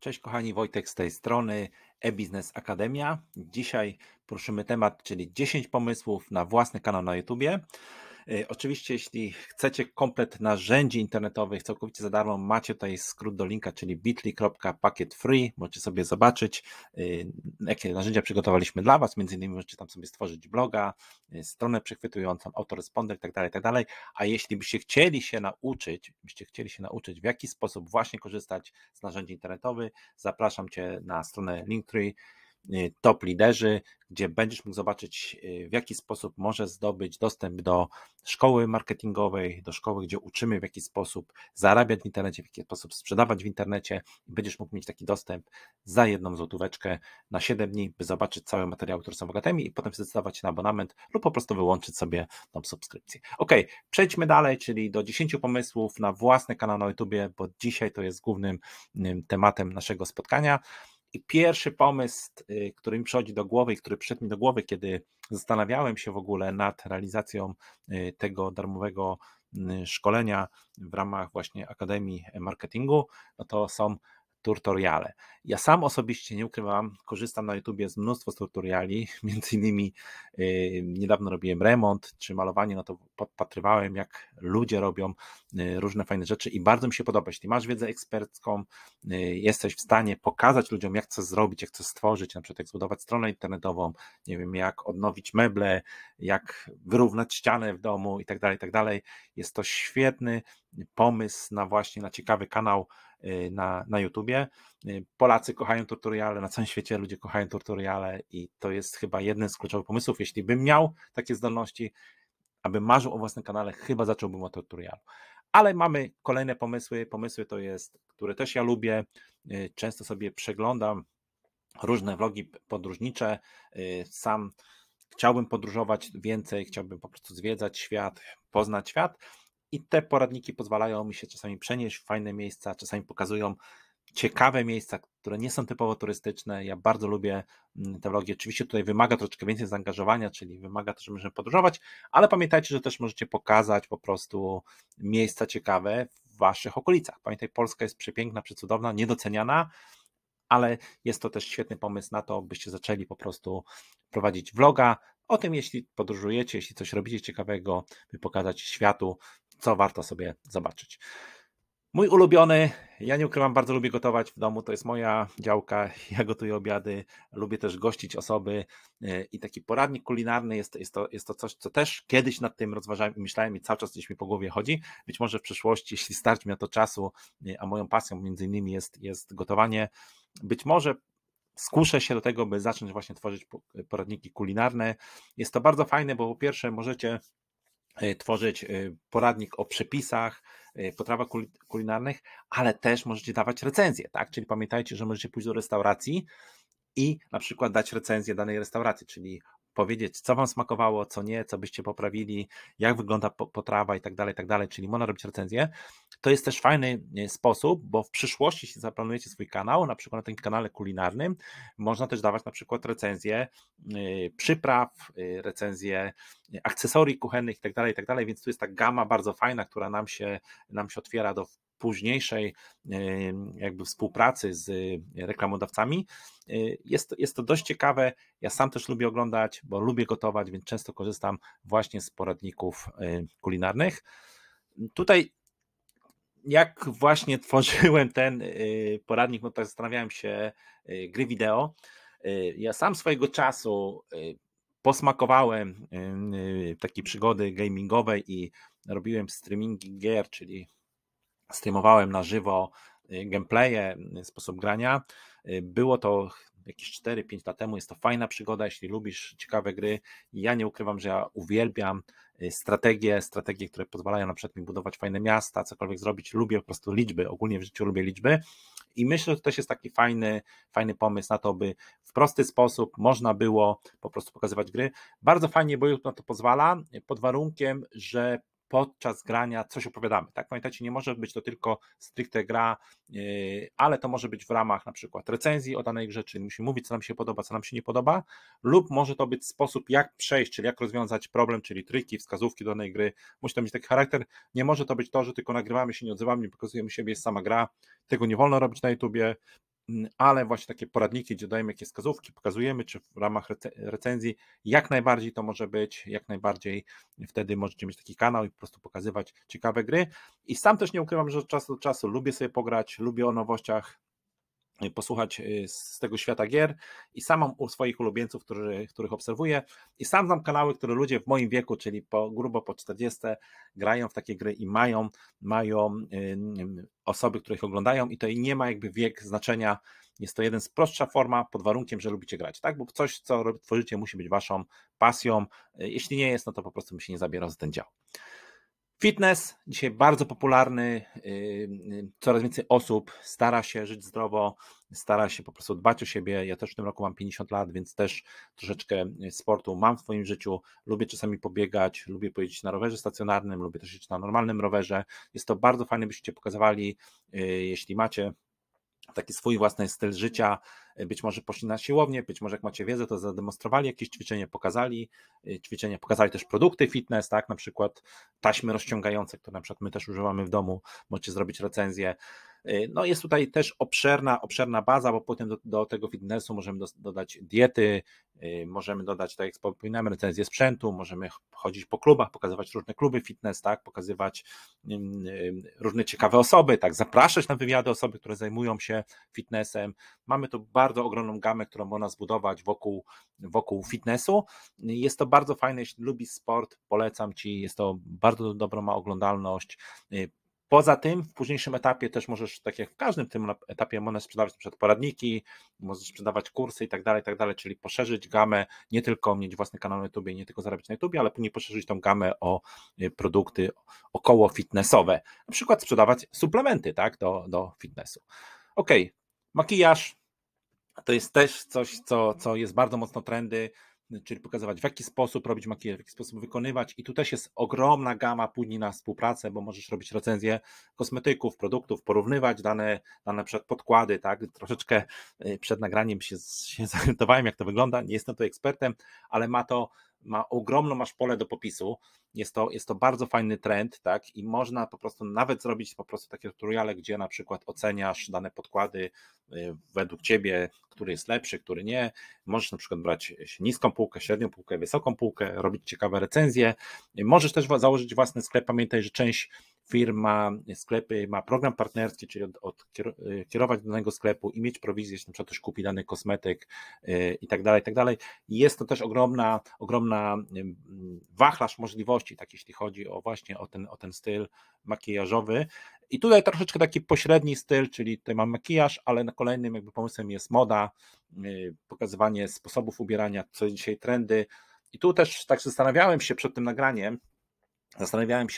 Cześć kochani, Wojtek z tej strony e-Business Akademia. Dzisiaj poruszymy temat, czyli 10 pomysłów na własny kanał na YouTubie. Oczywiście, jeśli chcecie komplet narzędzi internetowych całkowicie za darmo, macie tutaj skrót do linka, czyli bit.ly/pakiet-free. Możecie sobie zobaczyć, jakie narzędzia przygotowaliśmy dla Was. Między innymi możecie tam sobie stworzyć bloga, stronę przechwytującą, autoresponder itd., itd. A jeśli byście chcieli się nauczyć, w jaki sposób właśnie korzystać z narzędzi internetowych, zapraszam Cię na stronę Linktree, Top Liderzy, gdzie będziesz mógł zobaczyć, w jaki sposób możesz zdobyć dostęp do szkoły marketingowej, do szkoły, gdzie uczymy, w jaki sposób zarabiać w internecie, w jaki sposób sprzedawać w internecie i będziesz mógł mieć taki dostęp za 1 złotóweczkę na 7 dni, by zobaczyć całe materiały, które są bogatymi i potem zdecydować się na abonament lub po prostu wyłączyć sobie tą subskrypcję. Ok, przejdźmy dalej, czyli do 10 pomysłów na własny kanał na YouTubie, bo dzisiaj to jest głównym tematem naszego spotkania. I pierwszy pomysł, który mi przychodzi do głowy i który przyszedł mi do głowy, kiedy zastanawiałem się w ogóle nad realizacją tego darmowego szkolenia w ramach właśnie Akademii Marketingu, no to są tutoriale. Ja sam osobiście, nie ukrywam, korzystam na YouTubie z mnóstwo tutoriali, między innymi niedawno robiłem remont czy malowanie, no to podpatrywałem, jak ludzie robią różne fajne rzeczy i bardzo mi się podoba. Jeśli masz wiedzę ekspercką, jesteś w stanie pokazać ludziom, jak coś zrobić, jak coś stworzyć, na przykład jak zbudować stronę internetową, nie wiem, jak odnowić meble, jak wyrównać ścianę w domu i tak dalej, jest to świetny pomysł na ciekawy kanał na YouTubie. Polacy kochają tutoriale, na całym świecie ludzie kochają tutoriale i to jest chyba jeden z kluczowych pomysłów. Jeśli bym miał takie zdolności, aby marzył o własnym kanale, chyba zacząłbym od tutorialu. Ale mamy kolejne pomysły to jest, które też ja lubię, często sobie przeglądam różne vlogi podróżnicze, sam chciałbym podróżować więcej, chciałbym po prostu zwiedzać świat, poznać świat i te poradniki pozwalają mi się czasami przenieść w fajne miejsca, czasami pokazują ciekawe miejsca, które nie są typowo turystyczne. Ja bardzo lubię te vlogi. Oczywiście tutaj wymaga troszeczkę więcej zaangażowania, czyli wymaga też, że możemy podróżować, ale pamiętajcie, że też możecie pokazać po prostu miejsca ciekawe w waszych okolicach. Pamiętaj, Polska jest przepiękna, przecudowna, niedoceniana, ale jest to też świetny pomysł na to, byście zaczęli po prostu prowadzić vloga o tym, jeśli podróżujecie, jeśli coś robicie ciekawego, by pokazać światu, co warto sobie zobaczyć. Mój ulubiony, ja nie ukrywam, bardzo lubię gotować w domu, to jest moja działka, ja gotuję obiady, lubię też gościć osoby i taki poradnik kulinarny jest to coś, co też kiedyś nad tym rozważałem i myślałem i cały czas gdzieś mi po głowie chodzi. Być może w przyszłości, jeśli starczy mi na to czasu, a moją pasją między innymi jest gotowanie, być może skuszę się do tego, by zacząć właśnie tworzyć poradniki kulinarne. Jest to bardzo fajne, bo po pierwsze możecie tworzyć poradnik o przepisach, potrawach kulinarnych, ale też możecie dawać recenzje, tak? Czyli pamiętajcie, że możecie pójść do restauracji i na przykład dać recenzję danej restauracji, czyli powiedzieć, co wam smakowało, co nie, co byście poprawili, jak wygląda potrawa i tak dalej, czyli można robić recenzję. To jest też fajny sposób, bo w przyszłości, jeśli zaplanujecie swój kanał, na przykład na tym kanale kulinarnym, można też dawać na przykład recenzje przypraw, recenzje akcesorii kuchennych i tak dalej, więc tu jest ta gama bardzo fajna, która nam się otwiera do późniejszej jakby współpracy z reklamodawcami. Jest to dość ciekawe, ja sam też lubię oglądać, bo lubię gotować, więc często korzystam właśnie z poradników kulinarnych. Tutaj jak właśnie tworzyłem ten poradnik, no to zastanawiałem się, gry wideo. Ja sam swojego czasu posmakowałem takiej przygody gamingowej i robiłem streamingi gier, czyli streamowałem na żywo gameplaye, sposób grania. Było to jakieś 4-5 lat temu, jest to fajna przygoda, jeśli lubisz ciekawe gry. Ja nie ukrywam, że ja uwielbiam strategie, które pozwalają na przykład mi budować fajne miasta, cokolwiek zrobić. Lubię po prostu liczby, ogólnie w życiu lubię liczby i myślę, że to też jest taki fajny pomysł na to, by w prosty sposób można było po prostu pokazywać gry. Bardzo fajnie, bo YouTube na to pozwala, pod warunkiem, że podczas grania coś opowiadamy, tak? Pamiętajcie, nie może być to tylko stricte gra, ale to może być w ramach na przykład recenzji o danej grze, czyli musimy mówić, co nam się podoba, co nam się nie podoba, lub może to być sposób, jak przejść, czyli jak rozwiązać problem, czyli triki, wskazówki do danej gry, musi to mieć taki charakter, nie może to być to, że tylko nagrywamy się, nie odzywamy, nie pokazujemy siebie, jest sama gra, tego nie wolno robić na YouTubie, ale właśnie takie poradniki, gdzie dajemy jakieś wskazówki, pokazujemy, czy w ramach recenzji, jak najbardziej to może być, jak najbardziej wtedy możecie mieć taki kanał i po prostu pokazywać ciekawe gry. I sam też nie ukrywam, że od czasu do czasu lubię sobie pograć, lubię o nowościach posłuchać z tego świata gier i sam mam u swoich ulubieńców, których obserwuję i sam znam kanały, które ludzie w moim wieku, czyli grubo po 40 grają w takie gry i mają osoby, które ich oglądają i to nie ma jakby wiek znaczenia, jest to prostsza forma pod warunkiem, że lubicie grać, tak? Bo coś, co tworzycie, musi być waszą pasją, jeśli nie jest, no to po prostu bym się nie zabierał za ten dział. Fitness, dzisiaj bardzo popularny, coraz więcej osób stara się żyć zdrowo, stara się po prostu dbać o siebie. Ja też w tym roku mam 50 lat, więc też troszeczkę sportu mam w swoim życiu. Lubię czasami pobiegać, lubię pojeździć na rowerze stacjonarnym, lubię też jeździć na normalnym rowerze. Jest to bardzo fajne, byście pokazywali, jeśli macie taki swój własny styl życia, być może poszli na siłownię, być może jak macie wiedzę, to zademonstrowali jakieś ćwiczenie, pokazali też produkty fitness, tak, na przykład taśmy rozciągające, które na przykład my też używamy w domu, możecie zrobić recenzję. No jest tutaj też obszerna baza, bo potem do tego fitnessu możemy dodać diety, możemy dodać, tak jak wspominałem, recenzję sprzętu, możemy chodzić po klubach, pokazywać różne kluby fitness, tak, pokazywać różne ciekawe osoby, tak, zapraszać na wywiady osoby, które zajmują się fitnessem. Mamy tu bardzo ogromną gamę, którą można zbudować wokół fitnessu. Jest to bardzo fajne, jeśli lubisz sport, polecam Ci, jest to bardzo dobrą, ma oglądalność. Poza tym w późniejszym etapie też możesz, tak jak w każdym tym etapie, możesz sprzedawać na przykład poradniki, możesz sprzedawać kursy i tak dalej, czyli poszerzyć gamę, nie tylko mieć własny kanał na YouTube, nie tylko zarabiać na YouTube, ale później poszerzyć tą gamę o produkty około fitnessowe, na przykład sprzedawać suplementy, tak, do fitnessu. Okej, makijaż to jest też coś, co jest bardzo mocno trendy, czyli pokazywać, w jaki sposób robić makijaż, w jaki sposób wykonywać i tu też jest ogromna gama później na współpracę, bo możesz robić recenzje kosmetyków, produktów, porównywać dane przed podkłady, tak, troszeczkę przed nagraniem się zorientowałem, jak to wygląda, nie jestem tu ekspertem, ale ma ogromną masz pole do popisu, jest to bardzo fajny trend, tak, i można po prostu nawet zrobić po prostu takie tutoriale, gdzie na przykład oceniasz dane podkłady według Ciebie, który jest lepszy, który nie, możesz na przykład brać niską półkę, średnią półkę, wysoką półkę, robić ciekawe recenzje, możesz też założyć własny sklep, pamiętaj, że część firm ma sklepy, ma program partnerski, czyli kierować do danego sklepu i mieć prowizję, jeśli na przykład ktoś kupi dany kosmetyk i tak dalej. Jest to też ogromna wachlarz możliwości, tak jeśli chodzi o ten styl makijażowy. I tutaj troszeczkę taki pośredni styl, czyli tutaj mam makijaż, ale na kolejnym jakby pomysłem jest moda, pokazywanie sposobów ubierania, co jest dzisiaj trendy. I tu też tak zastanawiałem się przed tym nagraniem,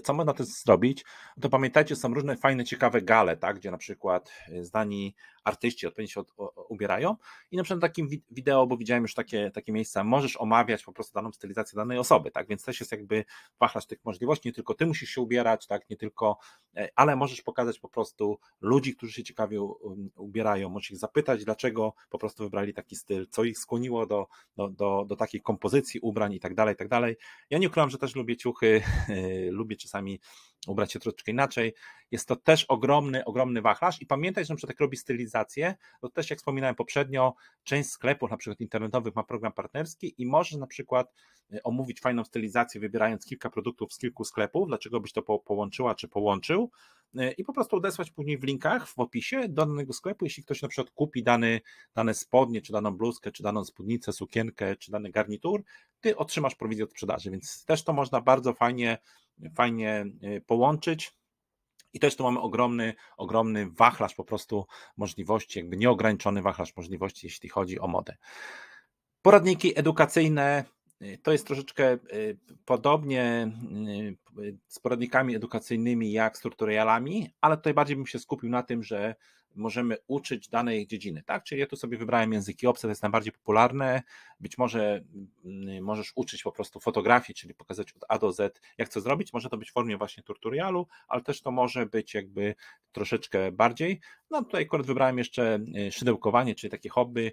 co można to zrobić, to pamiętajcie, są różne fajne, ciekawe gale, tak, gdzie na przykład znani artyści odpowiednio się ubierają i na przykład na takim wideo, bo widziałem już takie miejsca, możesz omawiać po prostu daną stylizację danej osoby, tak, więc też jest jakby wachlarz tych możliwości, nie tylko ty musisz się ubierać, tak, nie tylko, ale możesz pokazać po prostu ludzi, którzy się ciekawie ubierają, możesz ich zapytać, dlaczego po prostu wybrali taki styl, co ich skłoniło do takiej kompozycji ubrań i tak dalej. Ja nie ukrywam, że też lubię ciuchy, lubię czasami ubrać się troszeczkę inaczej. Jest to też ogromny wachlarz i pamiętaj, że na przykład jak robi stylizację, to też jak wspominałem poprzednio, część sklepów na przykład internetowych ma program partnerski i możesz na przykład omówić fajną stylizację, wybierając kilka produktów z kilku sklepów, dlaczego byś to połączyła czy połączył i po prostu odesłać później w linkach w opisie do danego sklepu, jeśli ktoś na przykład kupi dane spodnie, czy daną bluzkę, czy daną spódnicę, sukienkę, czy dany garnitur, ty otrzymasz prowizję od sprzedaży, więc też to można bardzo fajnie połączyć i też tu mamy ogromny wachlarz po prostu możliwości, jakby nieograniczony wachlarz możliwości, jeśli chodzi o modę. Poradniki edukacyjne, to jest troszeczkę podobnie z poradnikami edukacyjnymi jak z tutorialami, ale tutaj bardziej bym się skupił na tym, że możemy uczyć danej dziedziny, tak? Czyli ja tu sobie wybrałem języki obce, to jest najbardziej popularne, być może możesz uczyć po prostu fotografii, czyli pokazać od A do Z, jak co zrobić, może to być w formie właśnie tutorialu, ale też to może być jakby troszeczkę bardziej, no tutaj akurat wybrałem jeszcze szydełkowanie, czyli takie hobby,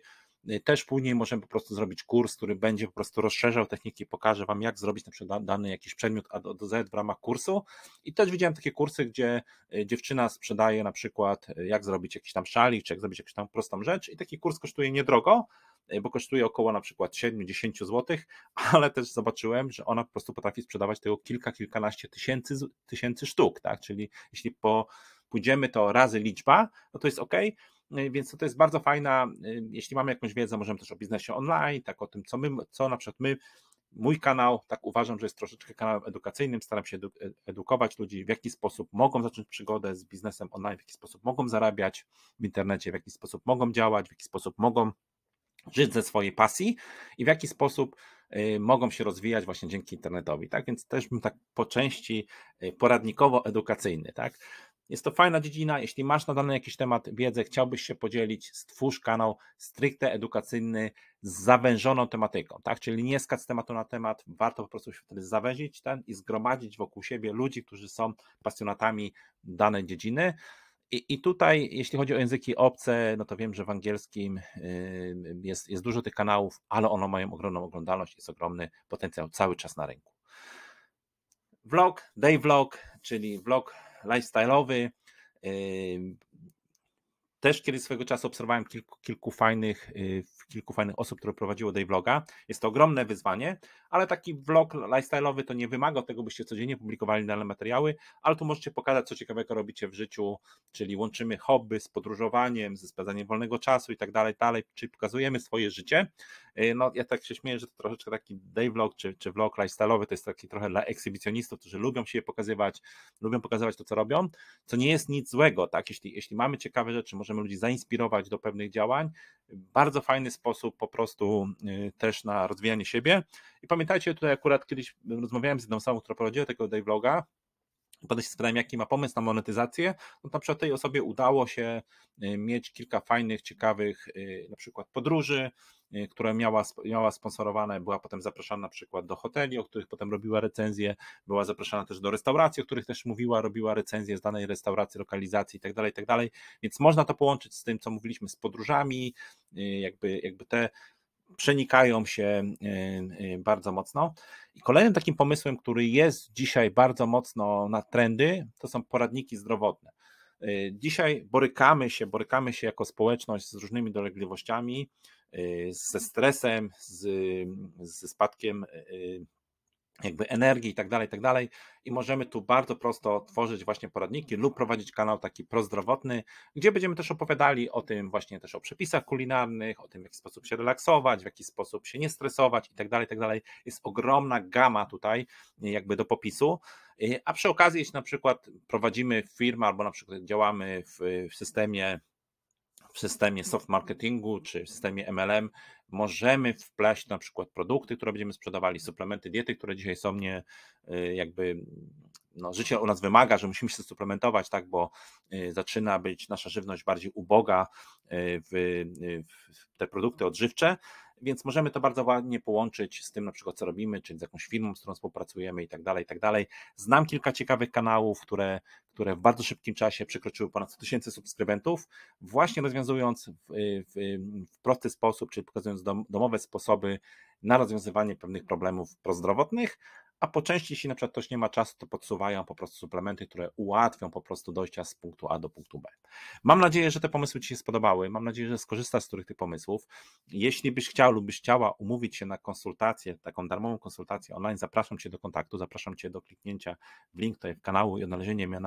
Też później możemy po prostu zrobić kurs, który będzie po prostu rozszerzał techniki, pokaże Wam, jak zrobić na przykład dany jakiś przedmiot A do Z w ramach kursu. I też widziałem takie kursy, gdzie dziewczyna sprzedaje na przykład, jak zrobić jakiś tam szalik, czy jak zrobić jakąś tam prostą rzecz i taki kurs kosztuje niedrogo, bo kosztuje około na przykład 7-10 złotych, ale też zobaczyłem, że ona po prostu potrafi sprzedawać tego kilkanaście tysięcy sztuk, tak? Czyli jeśli pójdziemy to razy liczba, no to jest ok, więc to jest bardzo fajna, jeśli mamy jakąś wiedzę, możemy też o biznesie online, tak o tym, co na przykład mój kanał, tak uważam, że jest troszeczkę kanałem edukacyjnym, staram się edukować ludzi, w jaki sposób mogą zacząć przygodę z biznesem online, w jaki sposób mogą zarabiać w internecie, w jaki sposób mogą działać, w jaki sposób mogą żyć ze swojej pasji i w jaki sposób mogą się rozwijać właśnie dzięki internetowi, tak? Więc też bym tak po części poradnikowo-edukacyjny, tak? Jest to fajna dziedzina, jeśli masz na dany jakiś temat wiedzę, chciałbyś się podzielić, stwórz kanał stricte edukacyjny z zawężoną tematyką, tak? Czyli nie skacz z tematu na temat, warto po prostu się wtedy zawęzić i zgromadzić wokół siebie ludzi, którzy są pasjonatami danej dziedziny. I tutaj, jeśli chodzi o języki obce, no to wiem, że w angielskim jest dużo tych kanałów, ale one mają ogromną oglądalność, jest ogromny potencjał cały czas na rynku. Vlog, day vlog, czyli vlog lifestyle'owy. Też kiedyś swego czasu obserwowałem kilku fajnych osób, które prowadziło day vloga. Jest to ogromne wyzwanie, ale taki vlog lifestyle'owy to nie wymaga tego, byście codziennie publikowali dane materiały, ale tu możecie pokazać, co ciekawego robicie w życiu, czyli łączymy hobby z podróżowaniem, ze spędzaniem wolnego czasu i tak dalej, czyli pokazujemy swoje życie. No ja tak się śmieję, że to troszeczkę taki day vlog czy vlog lifestyle'owy to jest taki trochę dla ekshibicjonistów, którzy lubią się pokazywać, lubią pokazywać to, co robią, co nie jest nic złego, tak? Jeśli mamy ciekawe rzeczy, możemy ludzi zainspirować do pewnych działań. Bardzo fajny sposób po prostu też na rozwijanie siebie. I pamiętajcie, tutaj akurat kiedyś rozmawiałem z jedną osobą, która prowadziła tego day vloga, potem się spytałem, jaki ma pomysł na monetyzację, no na przykład tej osobie udało się mieć kilka fajnych, ciekawych na przykład podróży, które miała sponsorowane, była potem zapraszana na przykład do hoteli, o których potem robiła recenzję, była zapraszana też do restauracji, o których też mówiła, robiła recenzję z danej restauracji, lokalizacji itd., więc można to połączyć z tym, co mówiliśmy, z podróżami, jakby te przenikają się bardzo mocno. I kolejnym takim pomysłem, który jest dzisiaj bardzo mocno na trendy, to są poradniki zdrowotne. Dzisiaj borykamy się jako społeczność z różnymi dolegliwościami, ze stresem, ze spadkiem jakby energii i tak dalej i możemy tu bardzo prosto tworzyć właśnie poradniki lub prowadzić kanał taki prozdrowotny, gdzie będziemy też opowiadali o tym właśnie też o przepisach kulinarnych, o tym w jaki sposób się relaksować, w jaki sposób się nie stresować i tak dalej. Jest ogromna gama tutaj jakby do popisu, a przy okazji jeśli na przykład prowadzimy firmę albo na przykład działamy w systemie soft marketingu czy w systemie MLM możemy wpleść na przykład produkty, które będziemy sprzedawali, suplementy diety, które dzisiaj są życie u nas wymaga, że musimy się suplementować, tak, bo zaczyna być nasza żywność bardziej uboga w te produkty odżywcze, więc możemy to bardzo ładnie połączyć z tym na przykład co robimy, czyli z jakąś firmą, z którą współpracujemy i tak dalej. Znam kilka ciekawych kanałów, które w bardzo szybkim czasie przekroczyły ponad 100 000 subskrybentów, właśnie rozwiązując w prosty sposób, czyli pokazując domowe sposoby na rozwiązywanie pewnych problemów prozdrowotnych, a po części, jeśli na przykład ktoś nie ma czasu, to podsuwają po prostu suplementy, które ułatwią po prostu dojścia z punktu A do punktu B. Mam nadzieję, że te pomysły Ci się spodobały, mam nadzieję, że skorzystasz z których tych pomysłów. Jeśli byś chciał lub byś chciała umówić się na konsultację, taką darmową konsultację online, zapraszam Cię do kontaktu, zapraszam Cię do kliknięcia w link tutaj w kanału i odnalezienia mnie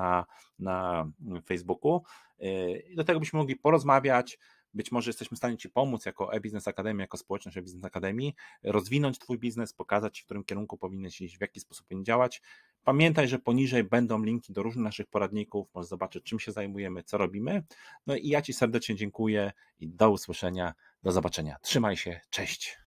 na Facebooku. Do tego byśmy mogli porozmawiać. Być może jesteśmy w stanie Ci pomóc jako e-Business Academy, jako społeczność e-Business Academy, rozwinąć Twój biznes, pokazać Ci, w którym kierunku powinieneś iść, w jaki sposób powinien działać. Pamiętaj, że poniżej będą linki do różnych naszych poradników, możesz zobaczyć, czym się zajmujemy, co robimy. No i ja Ci serdecznie dziękuję i do usłyszenia, do zobaczenia. Trzymaj się, cześć.